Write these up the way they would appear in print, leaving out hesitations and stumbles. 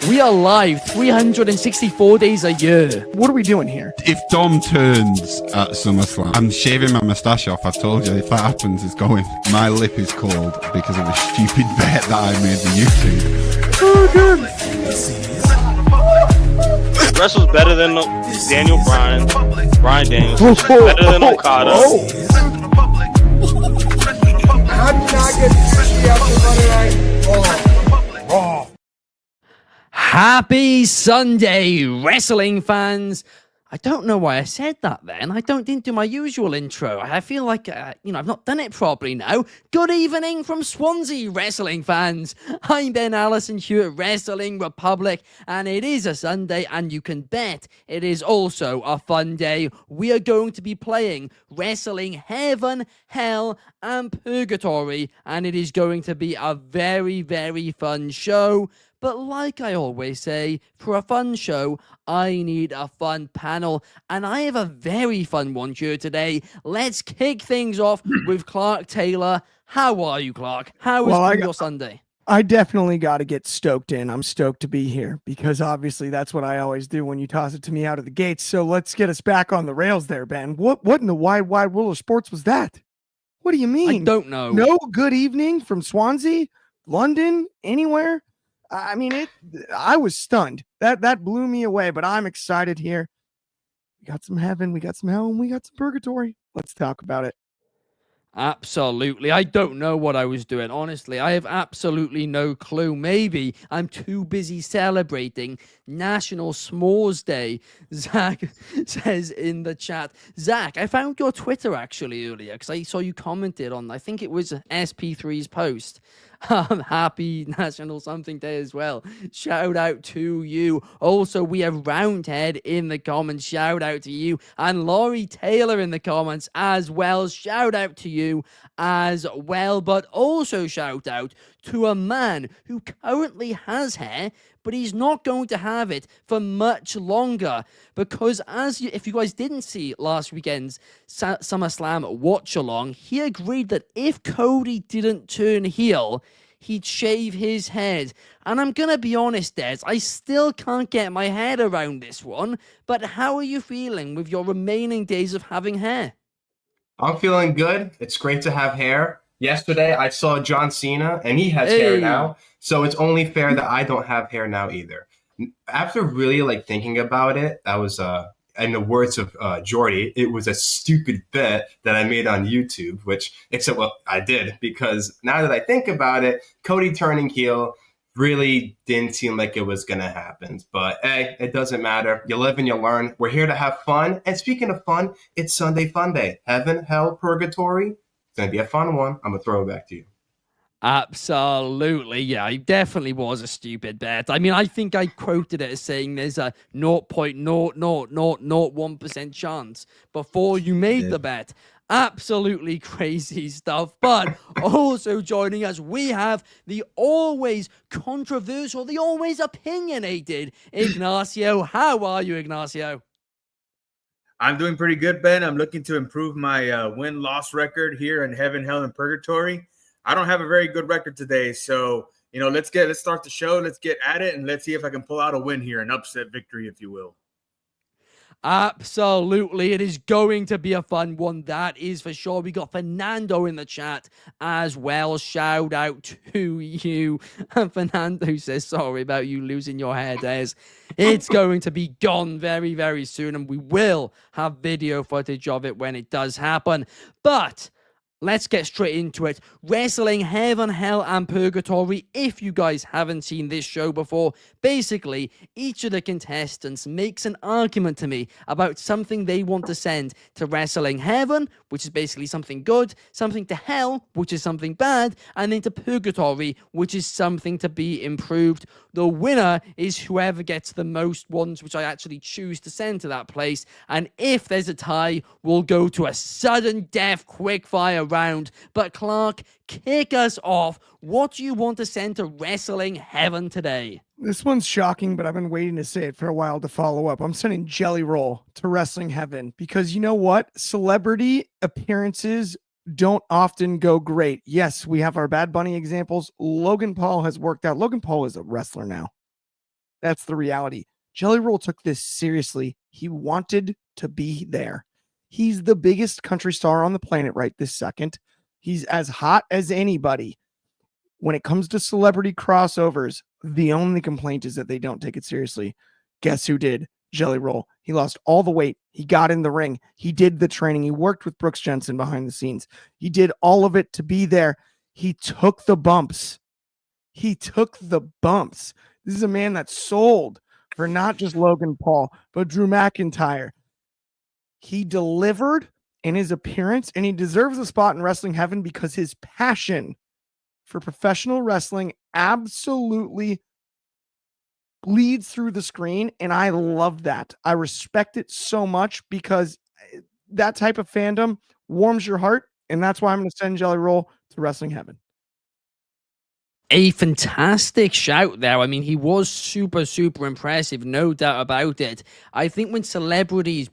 We are live 364 days a year. What are we doing here? If Dom turns at SummerSlam, I'm shaving my moustache off. I've told you, if that happens, it's going. My lip is cold because of a stupid bet that I made with YouTube. Oh, good. Wrestle's better than Daniel Bryan. Bryan Daniels. Better than Okada. How did not get fishy after Monday Night Raw? Happy Sunday, wrestling fans. I don't know why I said that then. I didn't do my usual intro. I feel like, I've not done it properly now. Good evening from Swansea, wrestling fans. I'm Ben Allison here at Wrestling Republic, and it is a Sunday, and you can bet it is also a fun day. We are going to be playing Wrestling Heaven, Hell, and Purgatory, and it is going to be a very, very fun show. But like I always say, for a fun show, I need a fun panel. And I have a very fun one here today. Let's kick things off with Clark Taylor. How are you, Clark? How is your Sunday? I definitely got to get stoked in. I'm stoked to be here because obviously that's what I always do when you toss it to me out of the gates. So let's get us back on the rails there, Ben. What in the wide world of sports was that? What do you mean? I don't know. No good evening from Swansea, London, anywhere? I mean, I was stunned. That blew me away, but I'm excited here. We got some heaven, we got some hell, and we got some purgatory. Let's talk about it. Absolutely. I don't know what I was doing. Honestly, I have absolutely no clue. Maybe I'm too busy celebrating National S'mores Day. Zach says in the chat. Zach, I found your Twitter actually earlier because I saw you commented on, I think it was SP3's post. Happy National Something Day as well. Shout out to you. Also, we have Roundhead in the comments. Shout out to you. And Laurie Taylor in the comments as well. Shout out to you as well. But also shout out to a man who currently has hair, but he's not going to have it for much longer because if you guys didn't see last weekend's SummerSlam watch-along, he agreed that if Cody didn't turn heel, he'd shave his head. And I'm going to be honest, Dez, I still can't get my head around this one, but how are you feeling with your remaining days of having hair? I'm feeling good. It's great to have hair. Yesterday, I saw John Cena, and he has hair now, so it's only fair that I don't have hair now either. After really thinking about it, that was, in the words of Jordy, it was a stupid bet that I made on YouTube, except I did, because now that I think about it, Cody turning heel really didn't seem like it was going to happen. But hey, it doesn't matter. You live and you learn. We're here to have fun. And speaking of fun, it's Sunday Fun Day. Heaven, Hell, Purgatory. It's going to be a fun one. I'm going to throw it back to you. Absolutely. Yeah, it definitely was a stupid bet. I mean, I think I quoted it as saying there's a 0.00001% chance before you made the bet. Absolutely crazy stuff. But also joining us, we have the always controversial, the always opinionated Ignacio. How are you, Ignacio? I'm doing pretty good, Ben. I'm looking to improve my win-loss record here in Heaven, Hell, and Purgatory. I don't have a very good record today, so let's start the show. Let's get at it, and let's see if I can pull out a win here, an upset victory, if you will. Absolutely. It is going to be a fun one. That is for sure. We got Fernando in the chat as well. Shout out to you. And Fernando says, sorry about you losing your hair, Dez. It's going to be gone very, very soon. And we will have video footage of it when it does happen. But let's get straight into it. Wrestling Heaven, Hell, and Purgatory. If you guys haven't seen this show before, basically, each of the contestants makes an argument to me about something they want to send to Wrestling Heaven, which is basically something good, something to Hell, which is something bad, and then to Purgatory, which is something to be improved. The winner is whoever gets the most ones, which I actually choose to send to that place. And if there's a tie, we'll go to a sudden death quickfire round. But Clark, kick us off. What do you want to send to Wrestling Heaven today? This one's shocking, but I've been waiting to say it for a while to follow up. I'm sending Jelly Roll to Wrestling Heaven because you know what? Celebrity appearances don't often go great. Yes, we have our Bad Bunny examples. Logan Paul has worked out. Logan Paul is a wrestler now. That's the reality. Jelly Roll took this seriously. He wanted to be there. He's the biggest country star on the planet right this second. He's as hot as anybody. When it comes to celebrity crossovers, the only complaint is that they don't take it seriously. Guess who did? Jelly Roll. He lost all the weight. He got in the ring. He did the training. He worked with Brooks Jensen behind the scenes. He did all of it to be there. He took the bumps. He took the bumps. This is a man that sold for not just Logan Paul, but Drew McIntyre. He delivered in his appearance, and he deserves a spot in wrestling heaven because his passion for professional wrestling absolutely bleeds through the screen, and I love that. I respect it so much because that type of fandom warms your heart, and that's why I'm going to send Jelly Roll to wrestling heaven. A fantastic shout there. I mean, he was super, super impressive, no doubt about it. I think when celebrities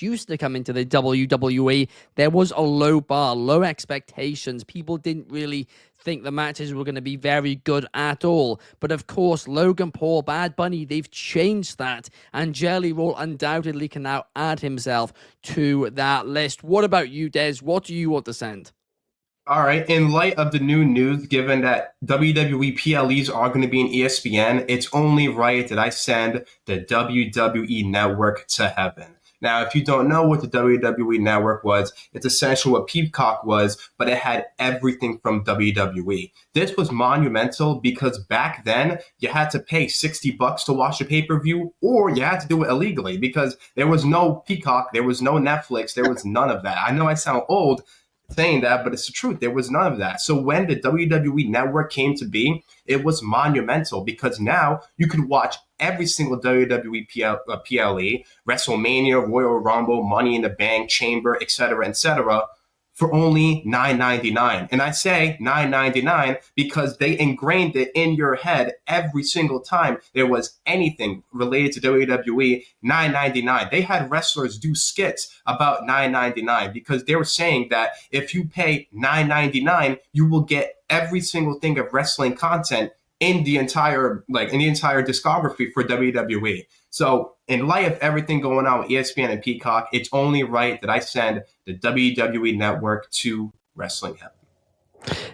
used to come into the WWE, there was a low bar, low expectations. People didn't really think the matches were going to be very good at all. But of course, Logan Paul, Bad Bunny, they've changed that. And Jelly Roll undoubtedly can now add himself to that list. What about you, Dez? What do you want to send? All right. In light of the new news, given that WWE PLEs are going to be in ESPN, it's only right that I send the WWE Network to heaven. Now, if you don't know what the WWE Network was, it's essentially what Peacock was, but it had everything from WWE. This was monumental because back then you had to pay $60 to watch a pay-per-view, or you had to do it illegally because there was no Peacock, there was no Netflix, there was none of that. I know I sound old saying that, but it's the truth. There was none of that. So when the WWE Network came to be, it was monumental because now you could watch every single WWE PLE, WrestleMania, Royal Rumble, Money in the Bank, Chamber, etc., for only $9.99. And I say $9.99 because they ingrained it in your head every single time there was anything related to WWE, $9.99. They had wrestlers do skits about $9.99 because they were saying that if you pay $9.99, you will get every single thing of wrestling content in the entire discography for WWE. So in light of everything going on with ESPN and Peacock, it's only right that I send the WWE Network to wrestling heaven.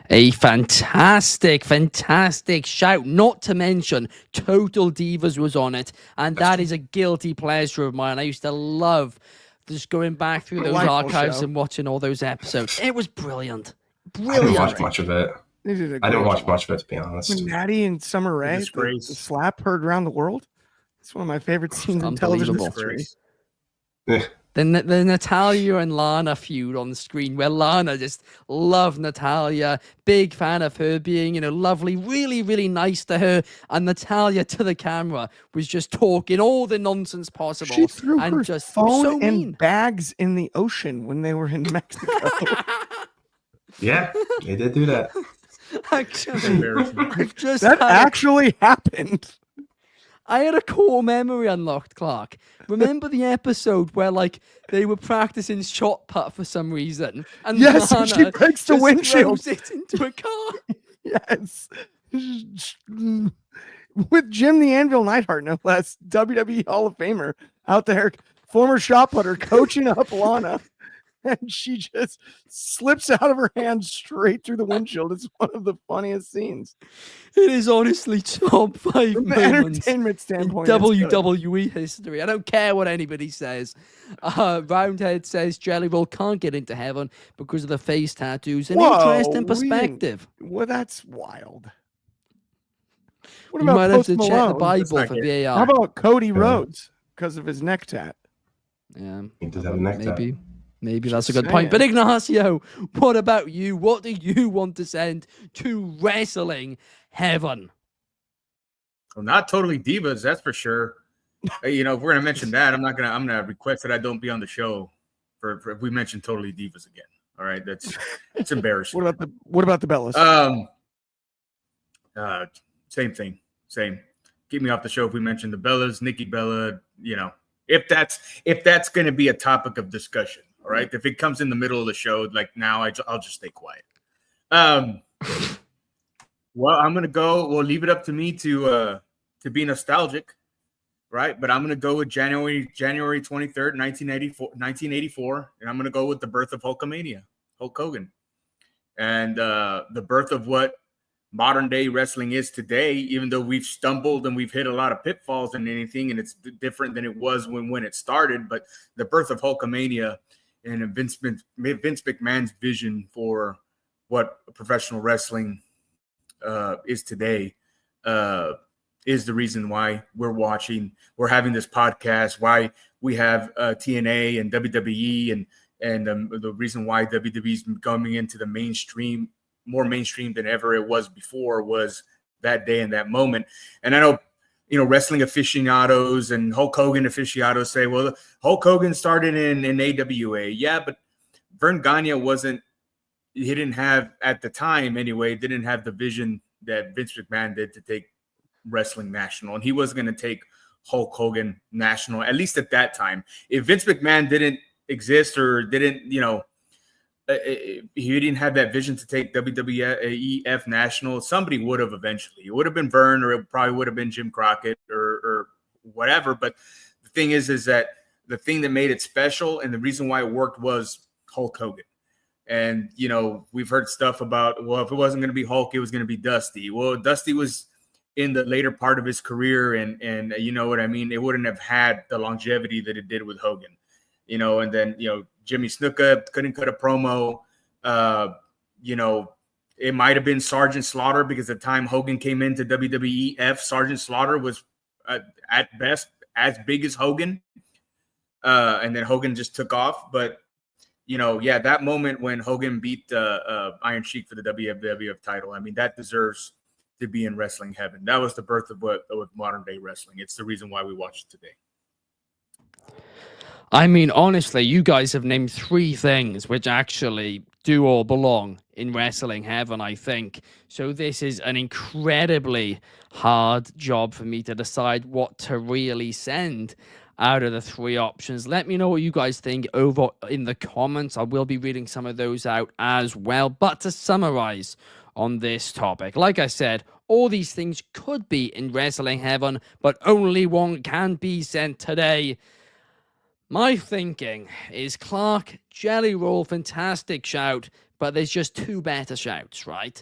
A fantastic, fantastic shout. Not to mention, Total Divas was on it, and that is a guilty pleasure of mine. I used to love just going back through those archives and watching all those episodes. It was brilliant. I didn't watch much of it. I didn't watch much of it, to be honest. When Natty and Summer Rae, the slap heard around the world. It's one of my favorite scenes in television history. The Natalia and Lana feud on the screen, where Lana just loved Natalia, big fan of her being, lovely, really, really nice to her, and Natalia to the camera was just talking all the nonsense possible. She threw and her just phone so and mean. bags in the ocean when they were in Mexico. Yeah, they did do that. That actually happened. I had a core memory unlocked, Clark. Remember the episode where, they were practicing shot put for some reason? And yes, Lana she breaks the windshield. Throws it into a car. Yes. With Jim the Anvil Neidhart, no less, WWE Hall of Famer out there, former shot putter, coaching up Lana. And she just slips out of her hand straight through the windshield. It's one of the funniest scenes. It is honestly top 5 From an moments entertainment standpoint in WWE history. I don't care what anybody says. Roundhead says Jelly Roll can't get into heaven because of the face tattoos. An interesting perspective. Well, that's wild. What You about might have Post to check the Malone? Bible for VAR. How about Cody Rhodes because of his neck tat? Yeah, He does have a neck tat. Maybe that's a good point. But Ignacio, what about you? What do you want to send to wrestling heaven? Well, not Totally Divas, that's for sure. If we're gonna mention that, I'm gonna request that I don't be on the show for if we mention Totally Divas again. All right, it's embarrassing. What about the Bellas? Same thing. Same. Keep me off the show if we mention the Bellas, Nikki Bella. If that's going to be a topic of discussion. All right. If it comes in the middle of the show, like now, I'll just stay quiet. Well, I'm going to go. We'll leave it up to me to to be nostalgic, right? But I'm going to go with January 23rd, 1984, and I'm going to go with the birth of Hulkamania, Hulk Hogan, and the birth of what modern day wrestling is today. Even though we've stumbled and we've hit a lot of pitfalls and anything, and it's different than it was when it started, but the birth of Hulkamania and Vince McMahon's vision for what professional wrestling is today is the reason why we're having this podcast, why we have TNA and WWE, and the reason why WWE is coming into the mainstream, more mainstream than ever it was before, was that day and that moment. And I know, wrestling aficionados and Hulk Hogan aficionados say, well, Hulk Hogan started in AWA. Yeah, but Vern Gagne he didn't have, at the time anyway, didn't have the vision that Vince McMahon did to take wrestling national. And he wasn't going to take Hulk Hogan national, at least at that time. If Vince McMahon didn't exist or didn't, he didn't have that vision to take WWF national, somebody would have eventually. It would have been Vern, or it probably would have been Jim Crockett or whatever. But the thing is that the thing that made it special and the reason why it worked was Hulk Hogan. And, we've heard stuff about, well, if it wasn't going to be Hulk, it was going to be Dusty. Well, Dusty was in the later part of his career, and you know what I mean? It wouldn't have had the longevity that it did with Hogan, and then, Jimmy Snuka couldn't cut a promo. It might have been Sergeant Slaughter, because the time Hogan came into WWEF, Sergeant Slaughter was at best as big as Hogan. And then Hogan just took off. But, that moment when Hogan beat Iron Sheik for the WWF title, I mean, that deserves to be in wrestling heaven. That was the birth of modern day wrestling. It's the reason why we watch it today. I mean, honestly, you guys have named 3 things which actually do all belong in wrestling heaven, I think. So this is an incredibly hard job for me to decide what to really send out of the 3 options. Let me know what you guys think over in the comments. I will be reading some of those out as well. But to summarize on this topic, like I said, all these things could be in wrestling heaven, but only one can be sent today. My thinking is Clark, Jelly Roll, fantastic shout, but there's just 2 better shouts, right?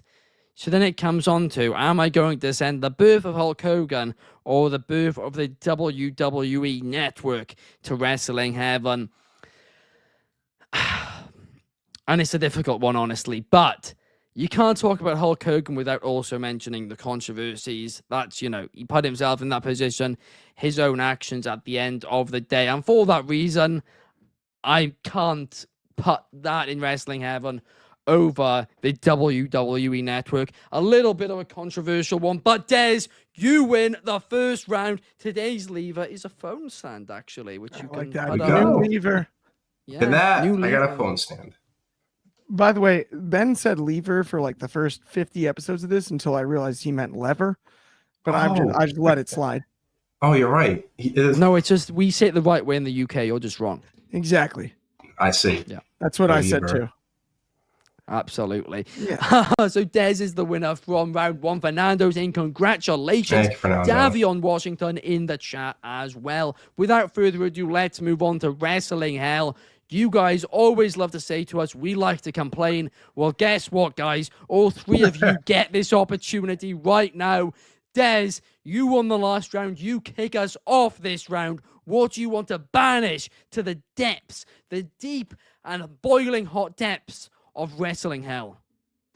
So then it comes on to, am I going to send the birth of Hulk Hogan or the birth of the WWE Network to wrestling heaven? And it's a difficult one, honestly, but you can't talk about Hulk Hogan without also mentioning the controversies. That's, he put himself in that position, his own actions at the end of the day. And for that reason, I can't put that in wrestling heaven over the WWE Network. A little bit of a controversial one, but Dez, you win the first round. Today's lever is a phone stand, actually, which you can put New lever. Yeah, that, new I got lever. a phone stand. By the way, Ben said lever for like the first 50 episodes of this until I realized he meant lever, but I just let it slide. Oh, you're right. No, it's just we say it the right way in the UK. You're just wrong. Exactly. I see. Yeah. That's what I said too. Absolutely. Yeah. So Dez is the winner from round 1. Fernando's in. Congratulations. Thank you, Fernando. Davion Washington in the chat as well. Without further ado, let's move on to Wrestling Hell. You guys always love to say to us, we like to complain. Well, guess what, guys? All 3 of you get this opportunity right now. Dez, you won the last round. You kick us off this round. What do you want to banish to the depths, the deep and boiling hot depths of Wrestling Hell?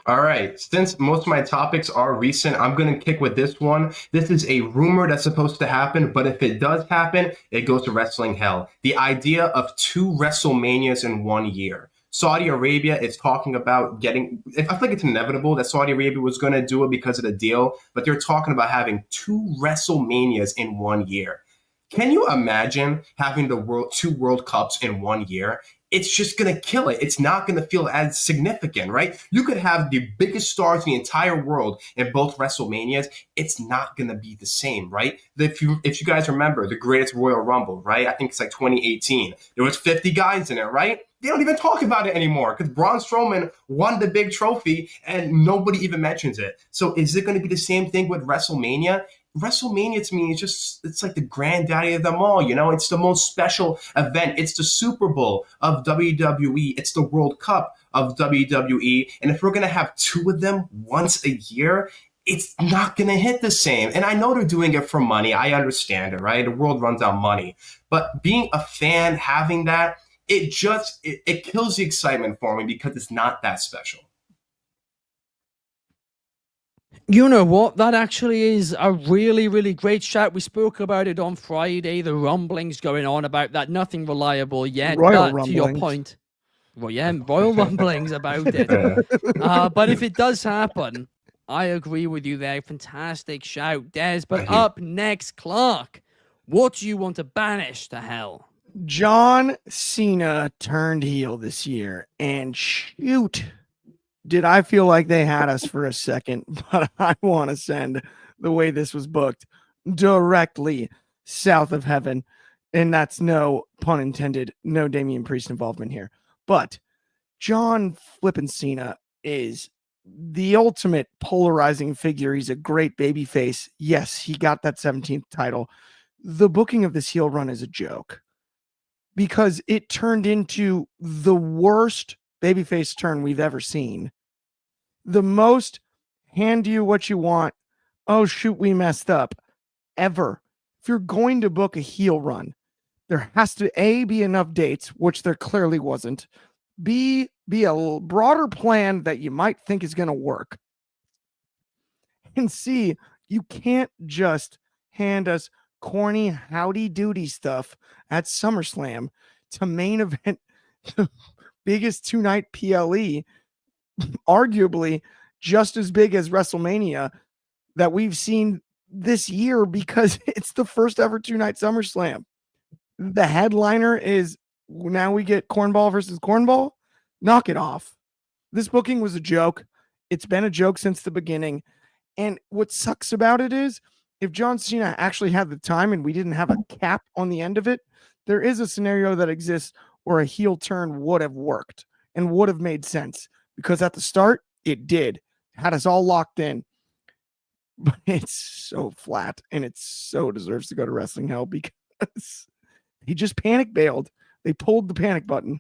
All right. Since most of my topics are recent, I'm going to kick with this one. This is a rumor that's supposed to happen, but if it does happen, it goes to Wrestling Hell. The idea of 2 WrestleManias in 1 year. Saudi Arabia is talking about getting, I think it's inevitable that Saudi Arabia was going to do it because of the deal, but they're talking about having 2 WrestleManias in 1 year. Can you imagine having 2 World Cups in 1 year? It's just going to kill it. It's not going to feel as significant, right? You could have the biggest stars in the entire world in both WrestleManias. It's not going to be the same, right? If you guys remember the greatest Royal Rumble, right? I think it's like 2018. There was 50 guys in it, right? They don't even talk about it anymore because Braun Strowman won the big trophy and nobody even mentions it. So is it going to be the same thing with WrestleMania? WrestleMania to me is it's like the granddaddy of them all. It's the most special event. It's the Super Bowl of WWE. It's the World Cup of WWE. And if we're going to have two of them once a year, it's not going to hit the same. And I know they're doing it for money. I understand it, right? The world runs on money. But being a fan, having that, it kills the excitement for me because it's not that special. You know what? That actually is a really, really great shout. We spoke about it on Friday. The rumblings going on about that. Nothing reliable yet. Royal but to your rumblings. point, well, yeah, royal rumblings about it. But if it does happen, I agree with you there. Fantastic shout, Des. But up next, Clark, what do you want to banish to hell? John Cena turned heel this year, and shoot, did I feel like they had us for a second, but I want to send the way this was booked directly south of heaven. And that's no pun intended, no Damian Priest involvement here. But John flippin' Cena is the ultimate polarizing figure. He's a great babyface. Yes, he got that 17th title. The booking of this heel run is a joke because it turned into the worst babyface turn we've ever seen. The most hand you what you want, oh shoot, we messed up, ever. If you're going to book a heel run, there has to be enough dates, which there clearly wasn't, be a broader plan that you might think is going to work. And C, you can't just hand us corny howdy doody stuff at SummerSlam to main event the biggest 2-night PLE, arguably just as big as WrestleMania that we've seen this year because it's the first ever 2-night SummerSlam. The headliner is now we get Cornball versus Cornball. Knock it off. This booking was a joke. It's been a joke since the beginning. And what sucks about it is if John Cena actually had the time and we didn't have a cap on the end of it, there is a scenario that exists where a heel turn would have worked and would have made sense because at the start it did. Had us all locked in. But it's so flat and it so deserves to go to Wrestling Hell because he just panic bailed. They pulled the panic button.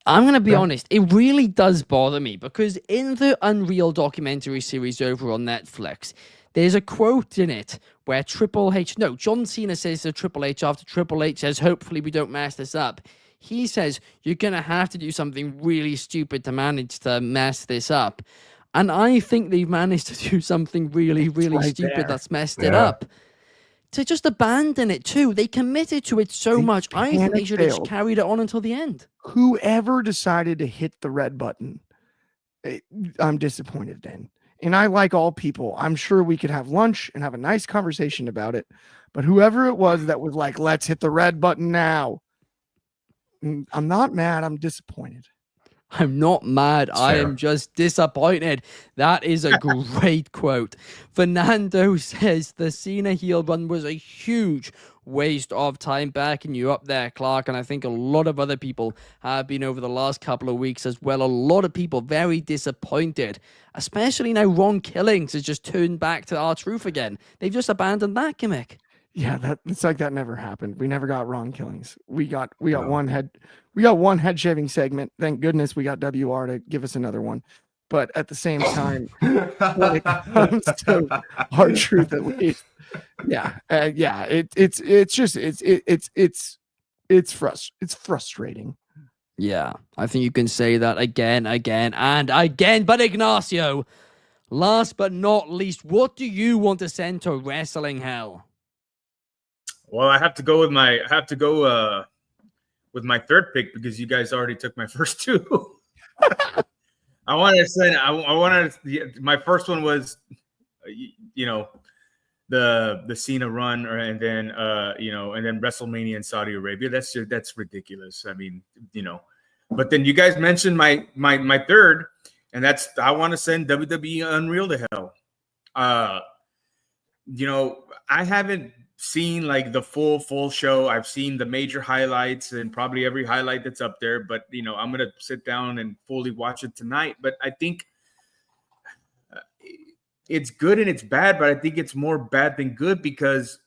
I'm going to be honest, it really does bother me because in the Unreal documentary series over on Netflix, there's a quote in it where John Cena says to Triple H after Triple H says, hopefully we don't mess this up. He says, you're going to have to do something really stupid to manage to mess this up. And I think they've managed to do something really, really stupid that's messed it up. To just abandon it too. They committed to it so much. I think they should have just carried it on until the end. Whoever decided to hit the red button, I'm disappointed in. And I like all people. I'm sure we could have lunch and have a nice conversation about it. But whoever it was that was like, let's hit the red button now. I'm not mad. I'm disappointed. I'm not mad. I am just disappointed. That is a great quote. Fernando says the Cena heel run was a huge waste of time. Backing you up there, Clark. And I think a lot of other people have been over the last couple of weeks as well. A lot of people very disappointed, especially now Ron Killings has just turned back to R-Truth again. They've just abandoned that gimmick. Yeah, it's like that never happened. We never got Ron Killings. We got one head shaving segment. Thank goodness we got WR to give us another one. But at the same time, when it comes to R-Truth, at least, it's frustrating. Yeah, I think you can say that again, and again. But Ignacio, last but not least, what do you want to send to Wrestling Hell? Well, I have to go with my third pick because you guys already took my first two. I wanted my first one was, the Cena run, and then WrestleMania in Saudi Arabia. That's ridiculous. I mean, but then you guys mentioned my third, and that's I want to send WWE Unreal to hell. I haven't seen like the full show. I've seen the major highlights and probably every highlight that's up there, but I'm gonna sit down and fully watch it tonight. But I think it's good and it's bad, but I think it's more bad than good because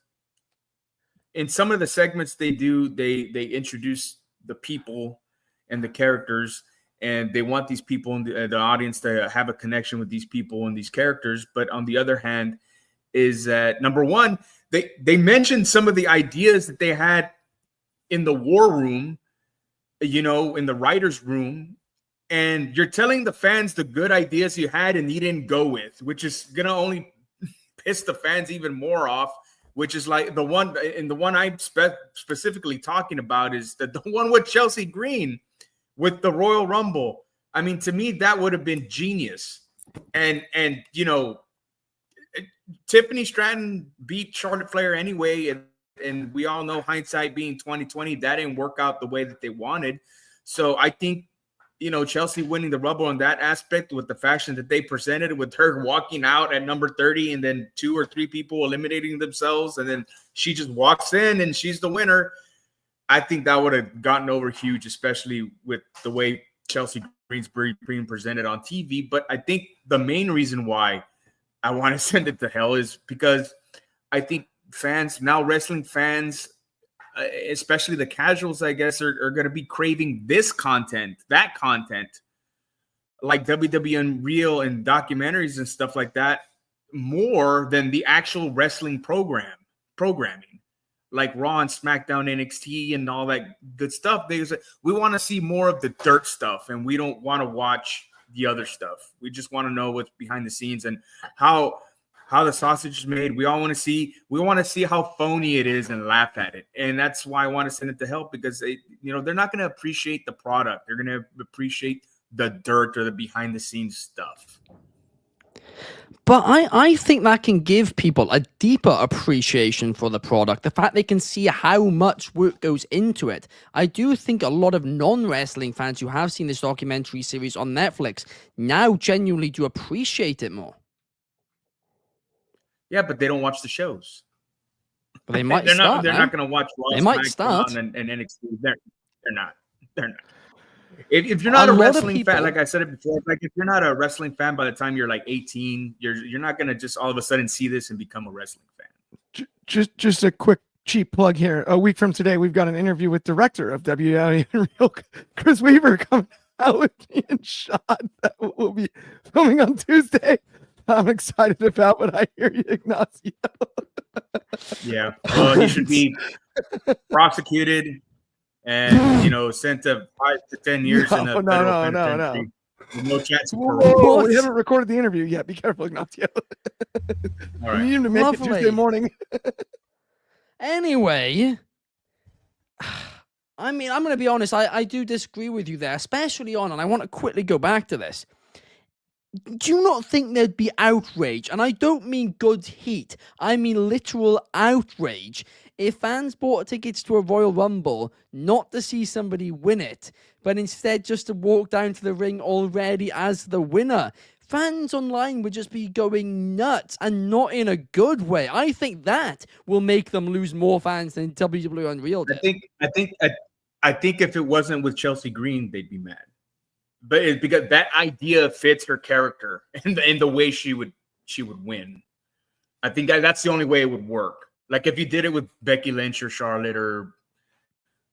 in some of the segments they do, they introduce the people and the characters, and they want these people in the audience to have a connection with these people and these characters. But on the other hand, is that number one, they mentioned some of the ideas that they had in the war room, in the writer's room, and you're telling the fans the good ideas you had and you didn't go with, which is gonna only piss the fans even more off. Which is like the one I'm specifically talking about is the one with Chelsea Green with the Royal Rumble. I mean, to me, that would have been genius. And Tiffany Stratton beat Charlotte Flair anyway, and we all know hindsight being 2020, that didn't work out the way that they wanted. So I think Chelsea winning the Rumble in that aspect with the fashion that they presented, with her walking out at number 30 and then 2 or 3 people eliminating themselves, and then she just walks in and she's the winner. I think that would have gotten over huge, especially with the way Chelsea Green's being presented on TV. But I think the main reason why I want to send it to hell is because I think wrestling fans, especially the casuals, I guess, are going to be craving this content, that content, like WWE Unreal and documentaries and stuff like that, more than the actual wrestling programming, like Raw and SmackDown, NXT, and all that good stuff. We want to see more of the dirt stuff, and we don't want to watch the other stuff. We just want to know what's behind the scenes and how the sausage is made. We want to see how phony it is and laugh at it. And that's why I want to send it to hell, because they're not going to appreciate the product. They're going to appreciate the dirt or the behind the scenes stuff. But I think that can give people a deeper appreciation for the product. The fact they can see how much work goes into it. I do think a lot of non-wrestling fans who have seen this documentary series on Netflix now genuinely do appreciate it more. Yeah, but they don't watch the shows. But they might they're start. They're not going to watch Raw, they might start. and NXT. They're not. If you're not a wrestling fan, like I said it before, like if you're not a wrestling fan by the time you're like 18, you're not going to just all of a sudden see this and become a wrestling fan. Just a quick cheap plug here. A week from today, we've got an interview with director of WWE Unreal, Chris Weaver, coming out with me and Shad that we'll be filming on Tuesday. I'm excited about what I hear you, Ignacio. Yeah, well, he should be prosecuted and sent to 5 to 10 years in a federal penitentiary. No chance of parole. Whoa, we haven't recorded the interview yet. Be careful, Ignacio. All right. We need him to make it Tuesday morning. Anyway, I mean, I'm going to be honest. I do disagree with you there, especially and I want to quickly go back to this. Do you not think there'd be outrage? And I don't mean good heat. I mean literal outrage. If fans bought tickets to a Royal Rumble, not to see somebody win it, but instead just to walk down to the ring already as the winner, fans online would just be going nuts, and not in a good way. I think that will make them lose more fans than WWE Unreal did. I think if it wasn't with Chelsea Green, they'd be mad. But it's because that idea fits her character and the way she would win. I think that's the only way it would work. Like if you did it with Becky Lynch or Charlotte or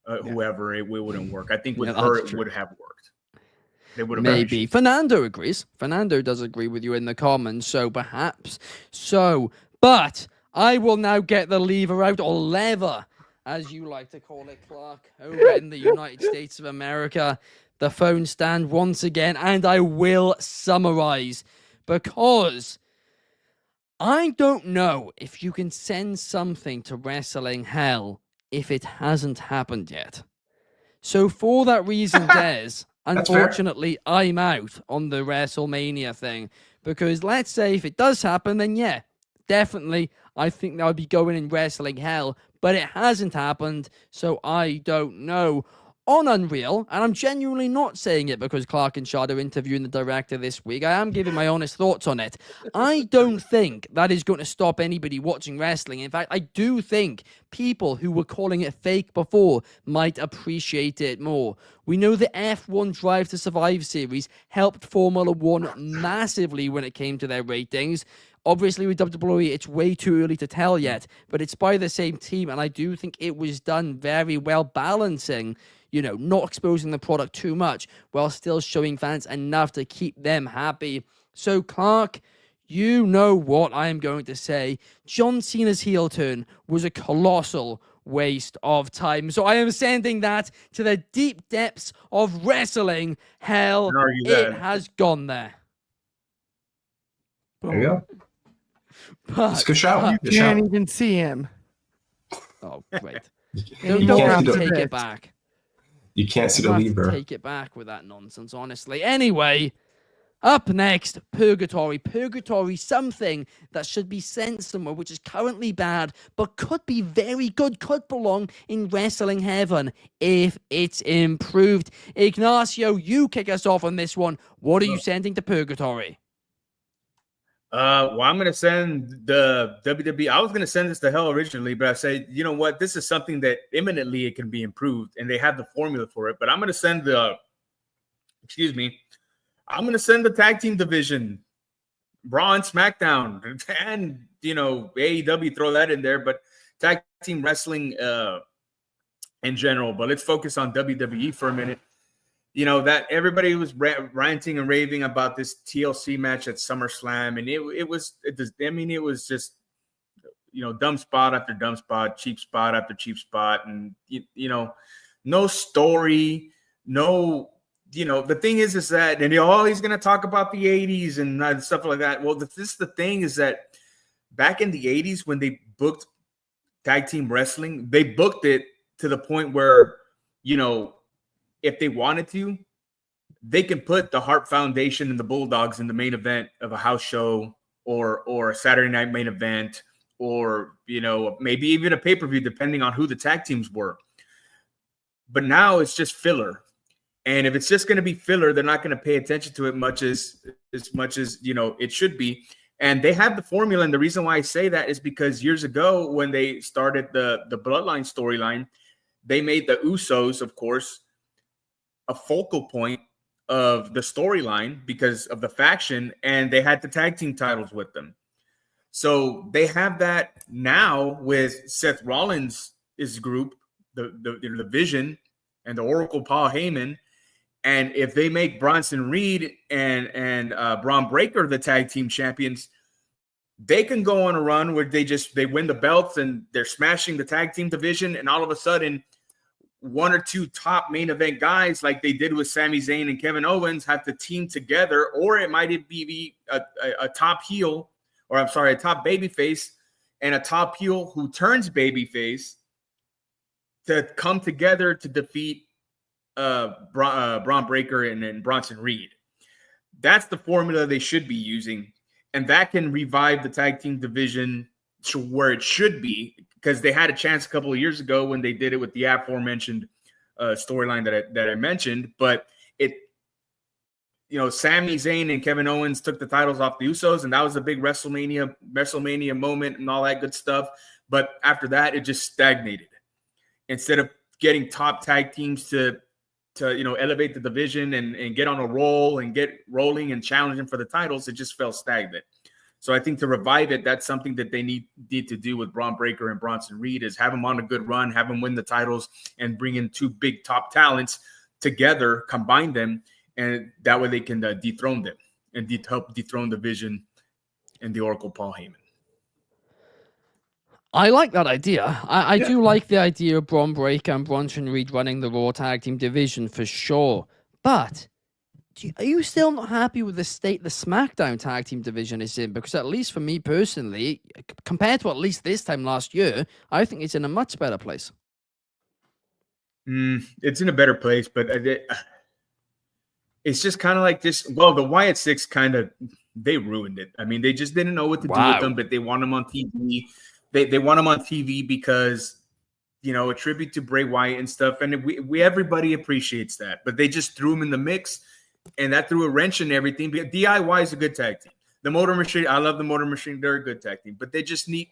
whoever, it wouldn't work. I think with her, it would have worked. They would have maybe. Fernando agrees. Fernando does agree with you in the comments, so perhaps so. But I will now get the lever out, or lever, as you like to call it, Clark, over in the United States of America. The phone stand once again, and I will summarize, because I don't know if you can send something to Wrestling Hell if it hasn't happened yet. So for that reason, Dez, unfortunately, I'm out on the WrestleMania thing, because let's say if it does happen, then yeah, definitely, I think that would be going in Wrestling Hell, but it hasn't happened, so I don't know. On Unreal, and I'm genuinely not saying it because Clark and Shad are interviewing the director this week. I am giving my honest thoughts on it. I don't think that is going to stop anybody watching wrestling. In fact, I do think people who were calling it fake before might appreciate it more. We know the F1 Drive to Survive series helped Formula One massively when it came to their ratings. Obviously, with WWE, it's way too early to tell yet, but it's by the same team, and I do think it was done very well, balancing, not exposing the product too much while still showing fans enough to keep them happy. So, Clark, you know what I am going to say. John Cena's heel turn was a colossal waste of time. So I am sending that to the deep depths of wrestling. Hell, it has gone there. There you go. But, It's a good shout. You can't even see him. Oh, great. You Don't can't have see to the- take it back. You can't see the Don't have to lever. take it back with that nonsense, honestly. Anyway, up next, Purgatory. Purgatory, something that should be sent somewhere, which is currently bad, but could be very good, could belong in wrestling heaven if it's improved. Ignacio, you kick us off on this one. What are you sending to Purgatory? Well, I'm going to send the WWE. I was going to send this to hell originally, but I said, you know what? This is something that imminently it can be improved, and they have the formula for it. But I'm going to send I'm going to send the tag team division, Raw and SmackDown, and, AEW, throw that in there, but tag team wrestling in general. But let's focus on WWE for a minute. That everybody was ranting and raving about this TLC match at SummerSlam, and it was just, dumb spot after dumb spot, cheap spot after cheap spot, and no story, no. The thing is that, and you're always going to talk about the 80s and stuff like that. Well, the thing is that back in the 80s, when they booked tag team wrestling, they booked it to the point where, if they wanted to, they can put the Hart Foundation and the Bulldogs in the main event of a house show or a Saturday night main event, or, maybe even a pay-per-view, depending on who the tag teams were. But now it's just filler. And if it's just going to be filler, they're not going to pay attention to it as much as it should be. And they have the formula. And the reason why I say that is because years ago, when they started the Bloodline storyline, they made the Usos, of course, a focal point of the storyline because of the faction, and they had the tag team titles with them. So they have that now with Seth Rollins' group, the Vision, and the Oracle Paul Heyman. And if they make Bronson Reed and Braun Breaker the tag team champions, they can go on a run where they win the belts and they're smashing the tag team division, and all of a sudden, one or two top main event guys, like they did with Sami Zayn and Kevin Owens, have to team together, or it might be a top heel, a top babyface and a top heel who turns babyface to come together to defeat Braun Breaker and Bronson Reed. That's the formula they should be using, and that can revive the tag team division to where it should be, because they had a chance a couple of years ago when they did it with the aforementioned storyline that I mentioned. But Sami Zayn and Kevin Owens took the titles off the Usos, and that was a big WrestleMania moment and all that good stuff. But after that, it just stagnated. Instead of getting top tag teams to elevate the division and get on a roll and get rolling and challenging for the titles, it just fell stagnant. So I think to revive it, that's something that they need to do with Braun Breaker and Bronson Reed, is have them on a good run, have them win the titles, and bring in two big top talents together, combine them, and that way they can dethrone them and help dethrone the Vision and the Oracle Paul Heyman. I like that idea. I do like the idea of Braun Breaker and Bronson Reed running the Raw Tag Team division for sure. But are you still not happy with the state the SmackDown Tag Team division is in? Because at least for me personally, compared to at least this time last year, I think it's in a much better place. It's in a better place, but it's just kind of like this. Well, the Wyatt Six they ruined it. I mean, they just didn't know what to do with them, but they want them on TV. They want them on TV because, a tribute to Bray Wyatt and stuff. And everybody appreciates that, but they just threw them in the mix, and that threw a wrench in everything. But DIY is a good tag team. The Motor Machine, I love the Motor Machine. They're a good tag team, but they just need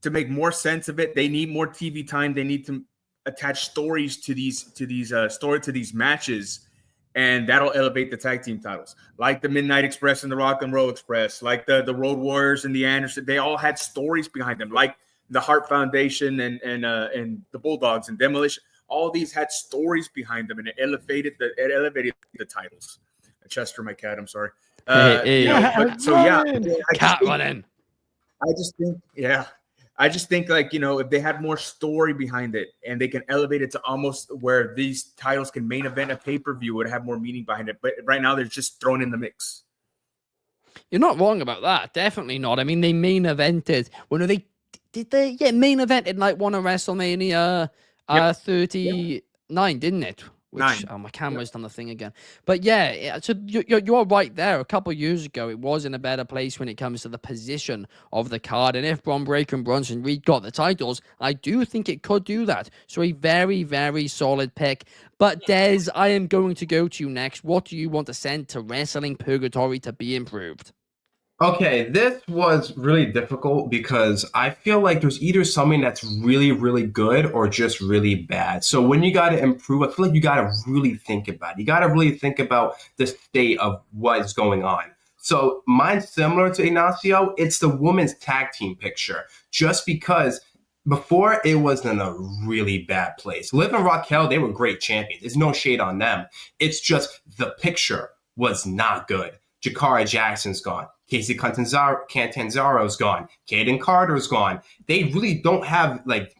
to make more sense of it. They need more TV time. They need to attach stories to these matches, and that'll elevate the tag team titles. Like the Midnight Express and the Rock and Roll Express, like the Road Warriors and the Anderson, they all had stories behind them. Like the Hart Foundation and the Bulldogs and Demolition, all these had stories behind them, and it elevated the titles. Chester, my cat, I'm sorry. Cat running. I just think like, if they had more story behind it and they can elevate it to almost where these titles can main event a pay-per-view, would have more meaning behind it. But right now they're just thrown in the mix. You're not wrong about that. Definitely not. I mean, they main evented. Well, no, did they? Yeah, main evented like one of WrestleMania 39, didn't it? Which, my camera's done the thing again. But yeah, so you're right there. A couple of years ago, it was in a better place when it comes to the position of the card. And if Bron Breakker and Bronson Reed got the titles, I do think it could do that. So a very, very solid pick. But Dez, I am going to go to you next. What do you want to send to Wrestling Purgatory to be improved? Okay, this was really difficult because I feel like there's either something that's really, really good or just really bad. So when you got to improve, I feel like you got to really think about it. You got to really think about the state of what is going on. So mine's similar to Ignacio. It's the women's tag team picture. Just because before it was in a really bad place. Liv and Raquel, they were great champions. There's no shade on them. It's just the picture was not good. Jakara Jackson's gone. Casey Catanzaro's gone. Kaden Carter's gone. They really don't have names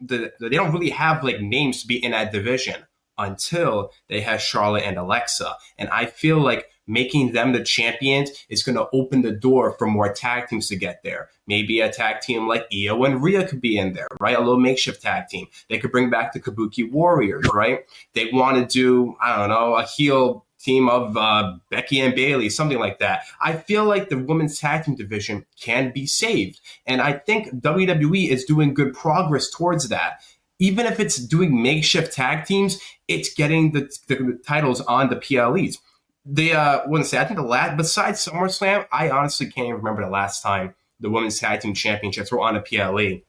to be in that division until they have Charlotte and Alexa. And I feel like making them the champions is going to open the door for more tag teams to get there. Maybe a tag team like Io and Rhea could be in there, right? A little makeshift tag team. They could bring back the Kabuki Warriors, right? They want to do, a heel team of Becky and Bayley, something like that. I feel like the women's tag team division can be saved. And I think WWE is doing good progress towards that. Even if it's doing makeshift tag teams, it's getting the titles on the PLEs. I think besides SummerSlam, I honestly can't even remember the last time the women's tag team championships were on a PLE.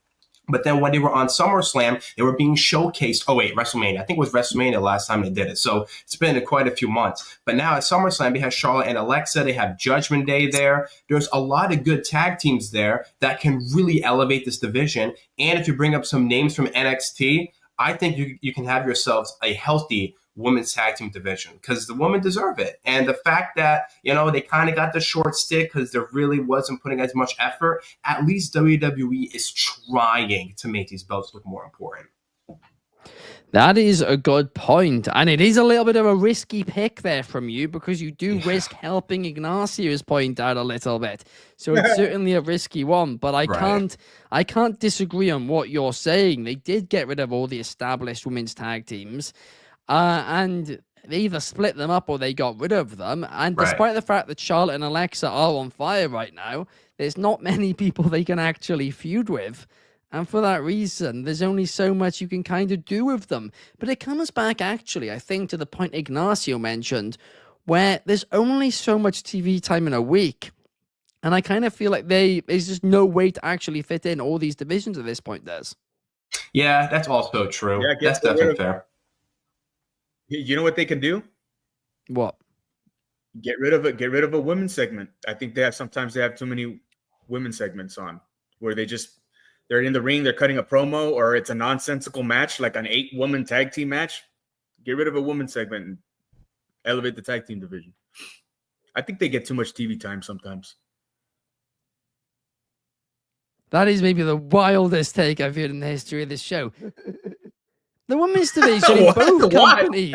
But then when they were on SummerSlam, they were being showcased. Oh, wait, WrestleMania. I think it was WrestleMania last time they did it. So it's been quite a few months. But now at SummerSlam, they have Charlotte and Alexa. They have Judgment Day there. There's a lot of good tag teams there that can really elevate this division. And if you bring up some names from NXT, I think you can have yourselves a healthy women's tag team division because the women deserve it. And the fact that, they kind of got the short stick because there really wasn't putting as much effort, at least WWE is trying to make these belts look more important. That is a good point. And it is a little bit of a risky pick there from you because you do risk helping Ignacio's point out a little bit. So it's certainly a risky one, but I can't disagree on what you're saying. They did get rid of all the established women's tag teams. And they either split them up or they got rid of them. And despite the fact that Charlotte and Alexa are on fire right now, there's not many people they can actually feud with. And for that reason, there's only so much you can kind of do with them. But it comes back, actually, I think, to the point Ignacio mentioned, where there's only so much TV time in a week. And I kind of feel like there's just no way to actually fit in all these divisions at this point, Des. Yeah, that's also true. Yeah, that's definitely fair. You know what they can do? What? Get rid of a women's segment. I think sometimes they have too many women's segments on where they're in the ring, they're cutting a promo, or it's a nonsensical match like an 8-woman tag team match. Get rid of a women's segment and elevate the tag team division. I think they get too much TV time sometimes. That is maybe the wildest take I've heard in the history of this show. The women's division in both companies.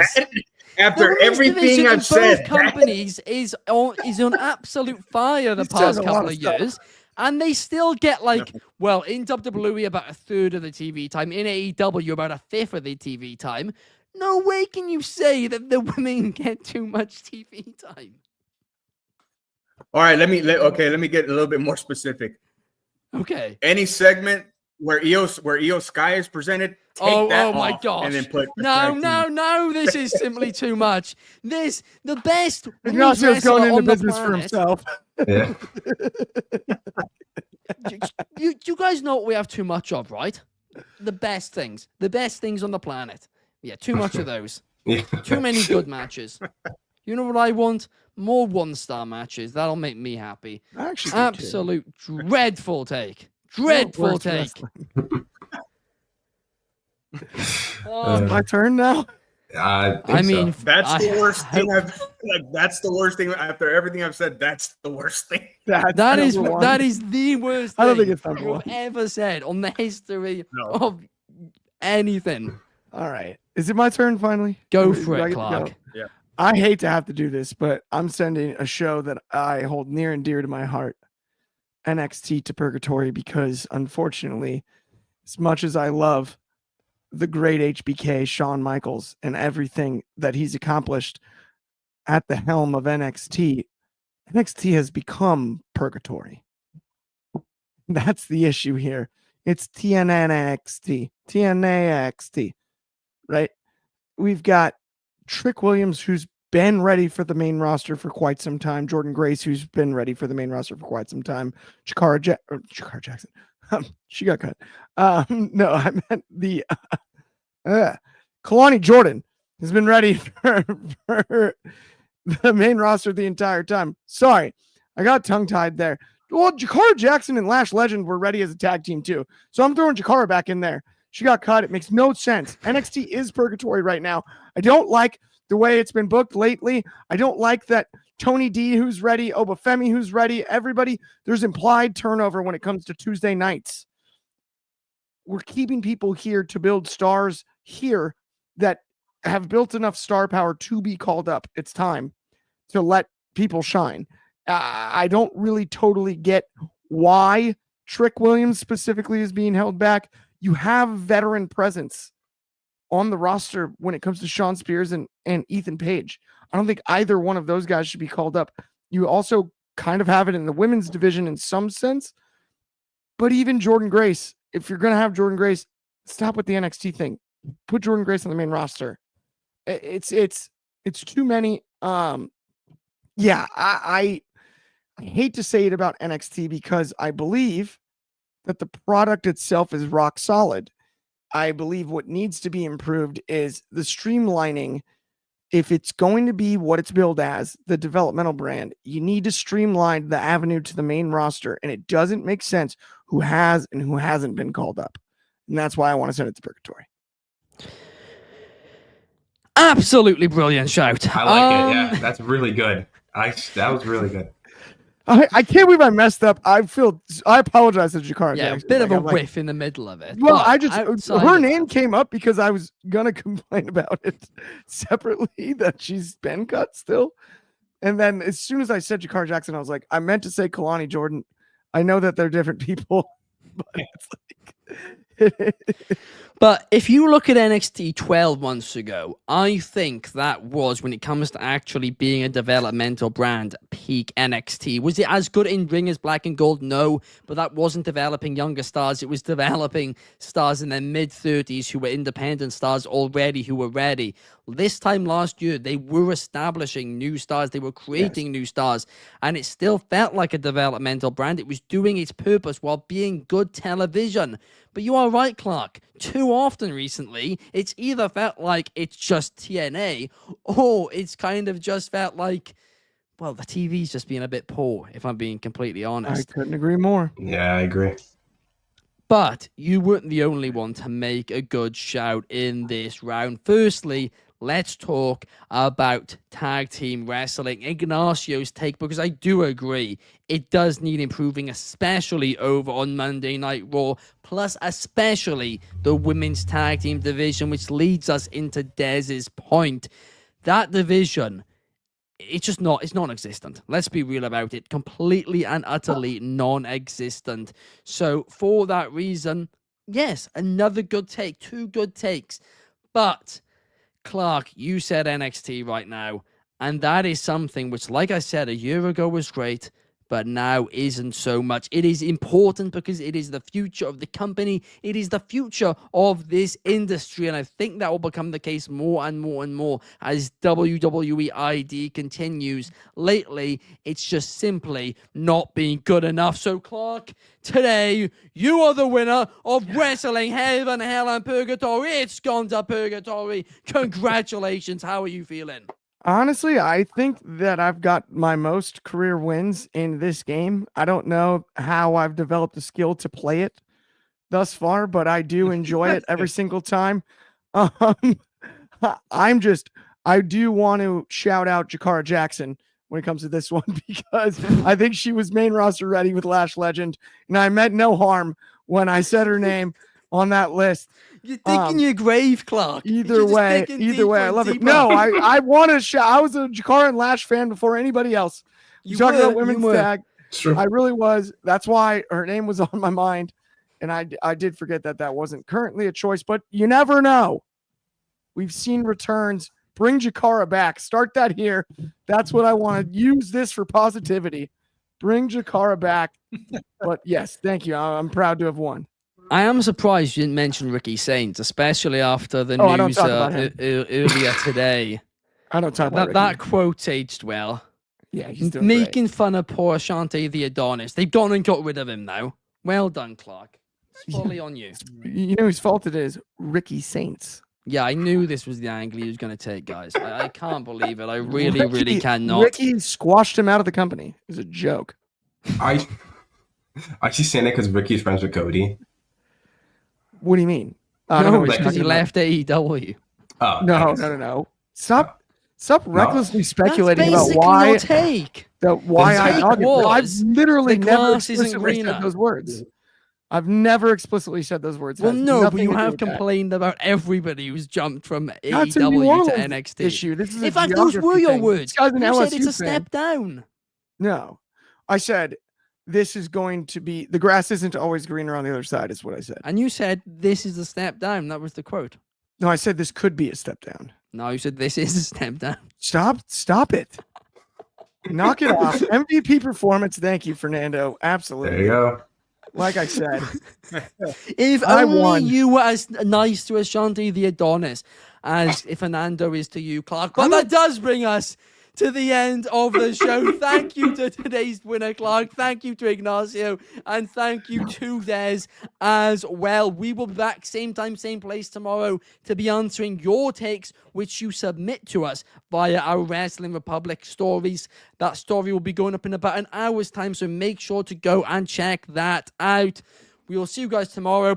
After everything I've said, both companies is on absolute fire the past couple of years, and they still get in WWE about a third of the TV time, in AEW about a fifth of the TV time. No way can you say that the women get too much TV time. All right, let me get a little bit more specific. Okay. Any segment where Io Sky is presented, take that my off gosh. And then put no, this is simply too much. The best Ignacio's going into business for himself. Yeah. you guys know what we have too much of, right? The best things on the planet. Yeah, too much of those. Yeah. Too many good matches. You know what I want? More 1-star matches. That'll make me happy. I actually do too. Absolute dreadful take. Well, Dreadful worst take. wrestling. Oh, My turn now. I mean, That's the worst I- thing that's the worst thing after everything I've said. That's the worst thing. That's that is number one. that is the worst I don't think thing it's number you've one. ever said on the history No. of anything. All right. Is it my turn finally? Go Do for I it, get to go? Clark. I hate to have to do this, but I'm sending a show that I hold near and dear to my heart, NXT to Purgatory, because unfortunately, as much as I love the great HBK, Shawn Michaels, and everything that he's accomplished at the helm of NXT, NXT has become Purgatory. That's the issue here. It's TNXT, right? We've got Trick Williams, who's been ready for the main roster for quite some time. Jordan Grace, who's been ready for the main roster for quite some time. Jakara Jackson. She got cut. No, I meant the Kalani Jordan has been ready for the main roster the entire time. Sorry, I got tongue-tied there. Well, Jakara Jackson and Lash Legend were ready as a tag team too. So I'm throwing Jakara back in there. She got cut. It makes no sense. NXT is Purgatory right now. I don't like the way it's been booked lately. I don't like that Tony D, who's ready, Obafemi, who's ready, everybody, there's implied turnover when it comes to Tuesday nights. We're keeping people here to build stars here that have built enough star power to be called up. It's time to let people shine. I don't really totally get why Trick Williams specifically is being held back. You have veteran presence on the roster when it comes to Sean Spears and Ethan Page. I don't think either one of those guys should be called up. You also kind of have it in the women's division in some sense, but even Jordan Grace, if you're going to have Jordan Grace, stop with the NXT thing. Put Jordan Grace on the main roster. It's too many. Yeah, I hate to say it about NXT because I believe that the product itself is rock solid. I believe what needs to be improved is the streamlining. If it's going to be what it's billed as, the developmental brand, you need to streamline the avenue to the main roster. And it doesn't make sense who has and who hasn't been called up. And that's why I want to send it to Purgatory. Absolutely brilliant shout. I like it. Yeah, that's really good. That was really good. I can't believe I messed up. I apologize to Jakara. Yeah, Jackson. a bit of a I'm like, whiff in the middle of it. well, but I just outside her of name that- came up because I was gonna complain about it separately that she's been cut still. And then as soon as I said Jakara Jackson, I was like, I meant to say Kalani Jordan. I know that they're different people, but it's like But if you look at NXT 12 months ago, I think that was, when it comes to actually being a developmental brand, peak NXT. Was it as good in ring as Black and Gold? No, but that wasn't developing younger stars. It was developing stars in their mid-30s who were independent stars already, who were ready. This time last year, they were establishing new stars. They were creating new stars, and it still felt like a developmental brand. It was doing its purpose while being good television. But you are right, Clark. Too often recently, it's either felt like it's just TNA, or it's kind of just felt like, well, the TV's just being a bit poor, if I'm being completely I honest. couldn't agree more. Yeah, I agree. But you weren't the only one to make a good shout in this round. Firstly, let's talk about tag team wrestling. Ignacio's take, because I do agree it does need improving, especially over on Monday Night Raw, plus especially the women's tag team division, which leads us into Dez's point. That division, it's non-existent. Let's be real about it. Completely and utterly non-existent. So for that reason, yes, another good take, two good takes. But Clark, you said NXT right now, and that is something which, like I said, a year ago was great, but now isn't so much. It is important because it is the future of the company. It is the future of this industry, and I think that will become the case more and more and more as WWE ID continues. Lately, it's just simply not being good enough. So, Clark, today, you are the winner of Wrestling Heaven, Hell, and Purgatory. It's gone to Purgatory. Congratulations. How are you feeling? Honestly, I think that I've got my most career wins in this game. I don't know how I've developed the skill to play it thus far, but I do enjoy it every single time. Um, I do want to shout out Jakara Jackson when it comes to this one because I think she was main roster ready with Lash Legend, and I meant no harm when I said her name on that list. You're digging your grave, Clark. Either way, I love it. No, I want to shout. I was a Jakara and Lash fan before anybody else. You talking about women's tag. Sure. I really was. That's why her name was on my mind. And I did forget that wasn't currently a choice, but you never know. We've seen returns. Bring Jakara back. Start that here. That's what I want to use this for positivity. Bring Jakara back. But yes, thank you. I'm proud to have won. I am surprised you didn't mention Ricky Saints, especially after the news earlier today. I don't talk about that quote aged well. Yeah, he's doing making great. fun of poor Ashante the Adonis. They've gone and got rid of him now. Well done, Clark. It's fully on you. You know whose fault it is? Ricky Saints. Yeah, I knew this was the angle he was going to take, guys. I can't believe it. I really cannot. Ricky squashed him out of the company. It was a joke. I just saying it because Ricky's friends with Cody. What do you mean? No, because he left AEW. Oh, No. Stop recklessly speculating That's about why. your take. I've literally the never glass isn't explicitly greener. said those words. I've never explicitly said those words. Well, It has no, but nothing you to do have with that. complained about everybody who's jumped from That's a AEW New to Orleans NXT. issue. This is In fact, those were your words. This guy's an You LSU said it's a fan. step down. No, I said this is going to be the grass isn't always greener on the other side. Is what I said. And you said this is a step down. That was the quote. No, I said this could be a step down. No, you said this is a step down. Stop it. Knock it off. MVP performance. Thank you, Fernando. Absolutely. There you go. Like I said, If I only won. you were as nice to Ashanti the Adonis as if Fernando is to you, Clark. But that does bring us to the end of the show. Thank you to today's winner, Clark. Thank you to Ignacio. And thank you to Dez as well. We will be back same time, same place tomorrow to be answering your takes, which you submit to us via our Wrestling Republic stories. That story will be going up in about an hour's time, so make sure to go and check that out. We will see you guys tomorrow.